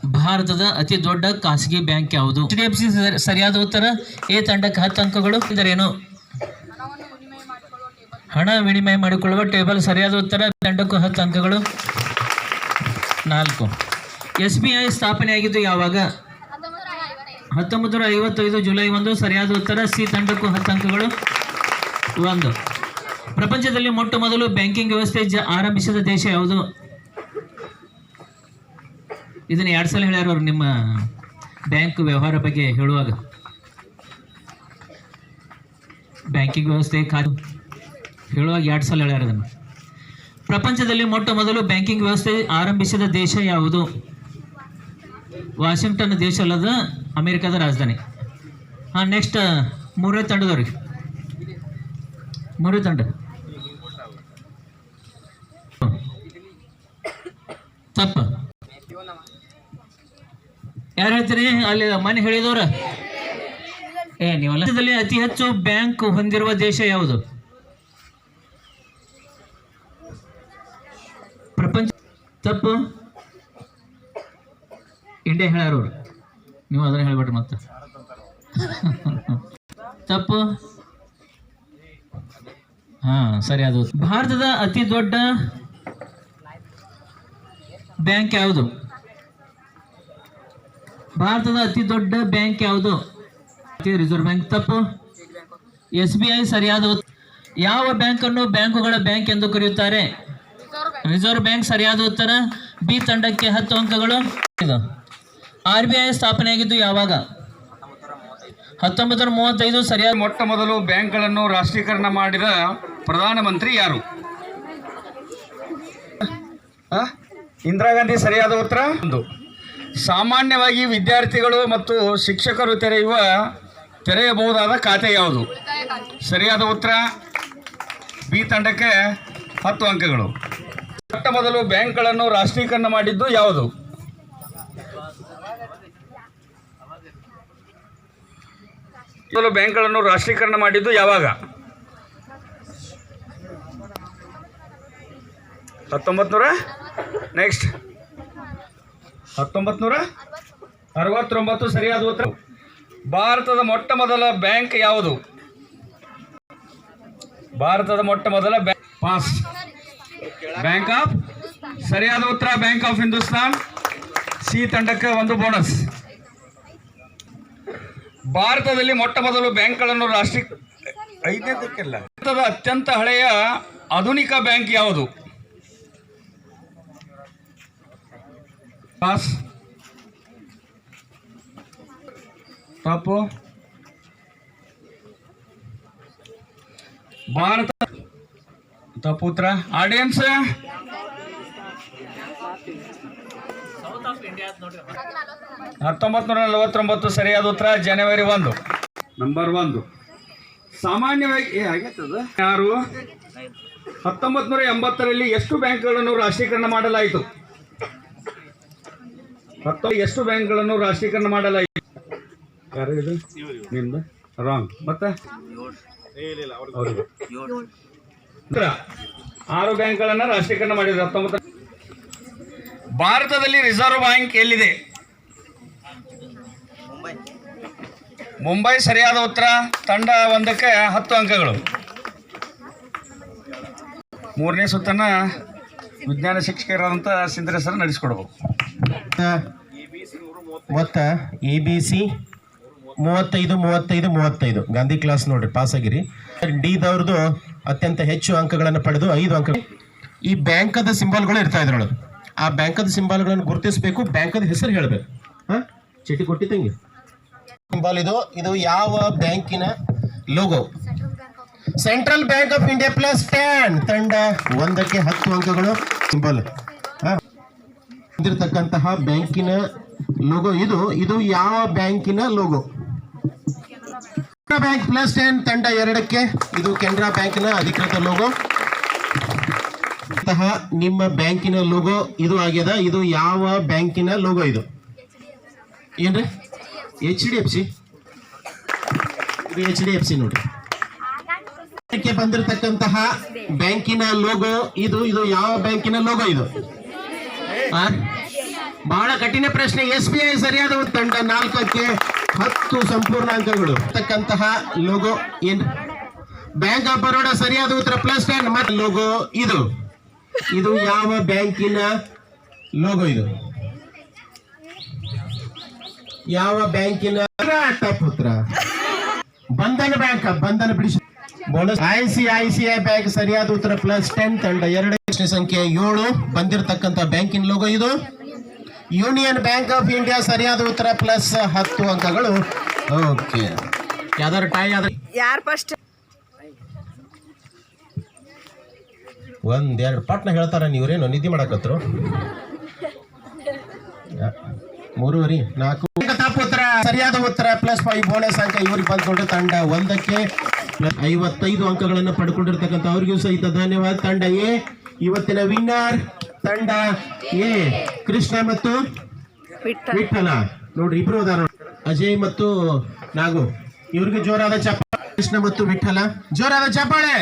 ಭಾರತದ ಅತಿ ದೊಡ್ಡ ಖಾಸಗಿ ಬ್ಯಾಂಕ್ ಯಾವುದು? HDFC ಸರಿಯಾದ ಉತ್ತರ. ಎ ತಂಡಕ್ಕೆ 10 ಅಂಕಗಳು. ಎಂದರೇನು? ಹಣ ವಿನಿಮಯ ಮಾಡಿಕೊಳ್ಳುವ ಟೇಬಲ್. ಸರಿಯಾದ ಉತ್ತರ. ತಂಡಕ್ಕೂ 10 ಅಂಕಗಳು. 4. SBI ಸ್ಥಾಪನೆಯಾಗಿದ್ದು ಯಾವಾಗ? 1955 ಜುಲೈ 1. ಸರಿಯಾದ ಉತ್ತರ. ಸಿ ತಂಡಕ್ಕೂ 10 ಅಂಕಗಳು. 1. ಪ್ರಪಂಚದಲ್ಲಿ ಮೊಟ್ಟ ಮೊದಲು ಬ್ಯಾಂಕಿಂಗ್ ವ್ಯವಸ್ಥೆ ಆರಂಭಿಸಿದ ದೇಶ ಯಾವುದು? ಇದನ್ನು 2 ಸಲ ಹೇಳ್ಯಾರ ಅವರು ನಿಮ್ಮ ಬ್ಯಾಂಕ್ ವ್ಯವಹಾರ ಬಗ್ಗೆ ಹೇಳುವಾಗ. ಬ್ಯಾಂಕಿಂಗ್ ವ್ಯವಸ್ಥೆ ಹೇಳುವಾಗ 2 ಸಲ ಹೇಳ್ಯಾರ ಅದನ್ನು. ಪ್ರಪಂಚದಲ್ಲಿ ಮೊಟ್ಟ ಮೊದಲು ಬ್ಯಾಂಕಿಂಗ್ ವ್ಯವಸ್ಥೆ ಆರಂಭಿಸಿದ ದೇಶ ಯಾವುದು? ವಾಷಿಂಗ್ಟನ್ ದೇಶ ಅಲ್ಲದ ಅಮೆರಿಕದ ರಾಜಧಾನಿ. ನೆಕ್ಸ್ಟ್ 3ನೇ ತಂಡದವ್ರಿಗೆ. 3ನೇ ತಂಡ ತಪ್ಪ. ಯಾರು ಹೇಳ್ತೀರಿ? ಅಲ್ಲಿ ಮನೆ ಹೇಳಿದವ್ರ ನೀವಲ್ಲ. ಅತಿ ಹೆಚ್ಚು ಬ್ಯಾಂಕ್ ಹೊಂದಿರುವ ದೇಶ ಯಾವುದು? ಪ್ರಪಂಚ. ತಪ್ಪು. ಇಂಡಿಯಾ ಹೇಳ್ಯಾರವ್ರು. ನೀವು ಅದನ್ನ ಹೇಳ್ಬೇಡ್ರಿ ಮತ್ತೆ. ತಪ್ಪು. ಸರಿ. ಅದು ಭಾರತದ ಅತಿ ದೊಡ್ಡ ಬ್ಯಾಂಕ್ ಯಾವುದು? ಭಾರತದ ಅತಿ ದೊಡ್ಡ ಬ್ಯಾಂಕ್ ಯಾವುದು? Reserve bank. ತಪ್ಪು. SBI ಸರಿಯಾದ. ಯಾವ ಬ್ಯಾಂಕ್ ಅನ್ನು ಬ್ಯಾಂಕುಗಳ ಬ್ಯಾಂಕ್ ಎಂದು ಕರೆಯುತ್ತಾರೆ? Reserve bank. ಸರಿಯಾದ ಉತ್ತರ. ಬಿ ತಂಡಕ್ಕೆ 10 ಅಂಕಗಳು. RBI ಸ್ಥಾಪನೆಯಾಗಿದ್ದು ಯಾವಾಗ? 1935. ಸರಿಯಾದ. ಮೊಟ್ಟ ಮೊದಲು ಬ್ಯಾಂಕ್ಗಳನ್ನು ರಾಷ್ಟ್ರೀಕರಣ ಮಾಡಿದ ಪ್ರಧಾನಮಂತ್ರಿ ಯಾರು? ಇಂದಿರಾ ಗಾಂಧಿ. ಸರಿಯಾದ ಉತ್ತರ. 1. ಸಾಮಾನ್ಯವಾಗಿ ವಿದ್ಯಾರ್ಥಿಗಳು ಮತ್ತು ಶಿಕ್ಷಕರು ತೆರೆಯಬಹುದಾದ ಖಾತೆ ಯಾವುದು? ಸರಿಯಾದ ಉತ್ತರ. ಬಿ ತಂಡಕ್ಕೆ 10 ಅಂಕಗಳು. ಮೊಟ್ಟ ಮೊದಲು ಬ್ಯಾಂಕ್ಗಳನ್ನು ರಾಷ್ಟ್ರೀಕರಣ ಮಾಡಿದ್ದು ಯಾವುದು? ಮೊದಲು ಬ್ಯಾಂಕ್ಗಳನ್ನು ರಾಷ್ಟ್ರೀಕರಣ ಮಾಡಿದ್ದು ಯಾವಾಗ? 1900. ನೆಕ್ಸ್ಟ್ 1969. ಸರಿಯಾದ ಉತ್ತರ. ಭಾರತದ ಮೊಟ್ಟ ಮೊದಲ ಬ್ಯಾಂಕ್ ಯಾವುದು? ಭಾರತದ ಮೊಟ್ಟ ಮೊದಲ ಬ್ಯಾಂಕ್. ಪಾಸ್. Bank of. ಸರಿಯಾದ ಉತ್ತರ. Bank of Hindustan. ಸಿ ತಂಡಕ್ಕೆ 1 ಬೋನಸ್. ಭಾರತದಲ್ಲಿ ಮೊಟ್ಟ ಮೊದಲು ಬ್ಯಾಂಕ್ಗಳನ್ನು ಭಾರತದ ಅತ್ಯಂತ ಹಳೆಯ ಆಧುನಿಕ ಬ್ಯಾಂಕ್ ಯಾವುದು? ಪಾಸ್. ತಪ್ಪು. ಭಾರತ. ತಪ್ಪು ಉತ್ತರ. ಆಡಿಯನ್ಸ್. 1949. ಸರಿಯಾದ ಉತ್ತರ. ಜನವರಿ 1. ನಂಬರ್ 1. ಸಾಮಾನ್ಯವಾಗಿ ಯಾರು 1980ರಲ್ಲಿ ಎಷ್ಟು ಬ್ಯಾಂಕ್ಗಳನ್ನು ರಾಷ್ಟ್ರೀಕರಣ ಮಾಡಲಾಯಿತು? ಎಷ್ಟು ಬ್ಯಾಂಕ್ಗಳನ್ನು ರಾಷ್ಟ್ರೀಕರಣ ಮಾಡಲಾಯಿತು? ಯಾರು ಇದು? ನಿಮ್ದು ರಾಂಗ್. ಮತ್ತೆ 6 ಬ್ಯಾಂಕ್ಗಳನ್ನು ರಾಷ್ಟ್ರೀಕರಣ ಮಾಡಿದ್ರು 19. ಭಾರತದಲ್ಲಿ ರಿಸರ್ವ್ ಬ್ಯಾಂಕ್ ಎಲ್ಲಿದೆ? ಮುಂಬೈ. ಸರಿಯಾದ ಉತ್ತರ. ತಂಡ 1ಕ್ಕೆ 10 ಅಂಕಗಳು. 3ನೇ ಸುತ್ತನ್ನ ವಿಜ್ಞಾನ ಶಿಕ್ಷಕರಾದಂಥ ಸಿಂಧರ ಸರ್ ನಡೆಸಿಕೊಡ್ಬೇಕು. ಮೊತ್ತ ABC 35 ಗಾಂಧಿ ಕ್ಲಾಸ್ ನೋಡ್ರಿ, ಪಾಸ್ ಆಗಿರಿ. ಡಿದವ್ರದ್ದು ಅತ್ಯಂತ ಹೆಚ್ಚು ಅಂಕಗಳನ್ನು ಪಡೆದು 5 ಅಂಕ. ಈ ಬ್ಯಾಂಕದ ಸಿಂಬಲ್ಗಳು ಇರ್ತಾ ಇದ್ರೊಳಗೆ. ಆ ಬ್ಯಾಂಕದ ಸಿಂಬಲ್ಗಳನ್ನು ಗುರುತಿಸಬೇಕು. ಬ್ಯಾಂಕದ ಹೆಸರು ಹೇಳಬೇಕು. ಚೀಟಿ ಕೊಟ್ಟಿದ್ದಂಗೆ ಸಿಂಬಲ್ ಇದು ಯಾವ ಬ್ಯಾಂಕಿನ logo? Central bank of India. +10. ತಂಡ 1ಕ್ಕೆ 10 ಅಂಕಗಳು. ಸಿಂಬಲ್ ಹೊಂದಿರತಕ್ಕಂತಹ ಬ್ಯಾಂಕಿನ ಲೋಗೋ ಇದು ಯಾವ ಬ್ಯಾಂಕಿನ ಲೋಗೋ? ಕೆನರಾ ಬ್ಯಾಂಕ್. +10. ತಂಡ 2ಕ್ಕೆ. ಇದು ಕೆನರಾ ಬ್ಯಾಂಕಿನ ಅಧಿಕೃತ ಲೋಗೋ. ನಿಮ್ಮ ಬ್ಯಾಂಕಿನ ಲೋಗೋ ಇದು ಆಗ್ಯದ. ಇದು ಯಾವ ಬ್ಯಾಂಕಿನ ಲೋಗೋ? ಇದು ಏನ್ರಿ? HDFC. ಇದು HDFC ನೋಡ್ರಿ. ಬಂದಿರತಕ್ಕಂತಹ ಬ್ಯಾಂಕಿನ ಲೋಗೋ ಇದು ಯಾವ ಬ್ಯಾಂಕಿನ ಲೋಗೋ? ಇದು ಬಹಳ ಕಠಿಣ ಪ್ರಶ್ನೆ. SBI ಸರಿಯಾದ ಉತ್ತರ. 4ಕ್ಕೆ 10 ಸಂಪೂರ್ಣ ಅಂಕಗಳು. ತಕ್ಕಂತಹ ಲೋಗೋ ಏನ್? ಬ್ಯಾಂಕ್ ಆಫ್ ಬರೋಡಾ ಸರಿಯಾದ ಉತ್ತರ +10. ಮತ್ತೆ ಲೋಗೋ ಇದು ಯಾವ ಬ್ಯಾಂಕಿನ ಲೋಗೋ? ಇದು ಯಾವ ಬ್ಯಾಂಕಿನ? ತಪ್ಪು ಉತ್ತರ. ಬಂಧನ್ ಬ್ಯಾಂಕ್. ಬಂಧನ ಬಿಡಿಸಿ ಬೋನಸ್. ICICI ಬ್ಯಾಂಕ್ ಸರಿಯಾದ ಉತ್ತರ +10. ತಂಡ 2. ಪ್ರಶ್ನೆ ಸಂಖ್ಯೆ 7. ಬಂದಿರತಕ್ಕಂತ ಬ್ಯಾಂಕಿನ ಲೋಗೋ ಇದು ಯೂನಿಯನ್ ಬ್ಯಾಂಕ್ ಆಫ್ ಇಂಡಿಯಾ. ಸರಿಯಾದ ಉತ್ತರ +10 ಅಂಕಗಳು. ಓಕೆ, ಯಾವ್ದಾದ್ರು ಟೈ ಆದ್ರೆ ಯಾರು ಫಸ್ಟ್? ಒಂದೆರಡು ಪಟ್ನ ಹೇಳ್ತಾರ. ನೀವ್ರೇನು ನಿದ್ದೆ ಮಾಡಕತ್ರು? 3 4 ತಪ್ಪು ಉತ್ತರ. ಸರಿಯಾದ ಉತ್ತರ +5 ಬೋನಸ್ ಅಂಕ ಇವ್ರಿಗೆ ಬಂದ್ಕೊಂಡು ತಂಡ 1ಕ್ಕೆ 55 ಅಂಕಗಳನ್ನು ಪಡ್ಕೊಂಡಿರ್ತಕ್ಕಂಥ ಅವ್ರಿಗೂ ಸಹಿತ ಧನ್ಯವಾದ. ತಂಡ ಎ ಇವತ್ತಿನ ವಿನ್ನರ್ ತಂಡ ಎ. ಕೃಷ್ಣ ಮತ್ತು ವಿಠಲ ನೋಡ್ರಿ, ಇಬ್ರು ಅದಾರ. ಅಜಯ್ ಮತ್ತು ನಾಗು. ಇವ್ರಿಗೆ ಜೋರಾದ ಚಪ್ಪಾಳೆ. ಕೃಷ್ಣ ಮತ್ತು ವಿಠಲ ಜೋರಾದ ಚಪ್ಪಾಳೆ.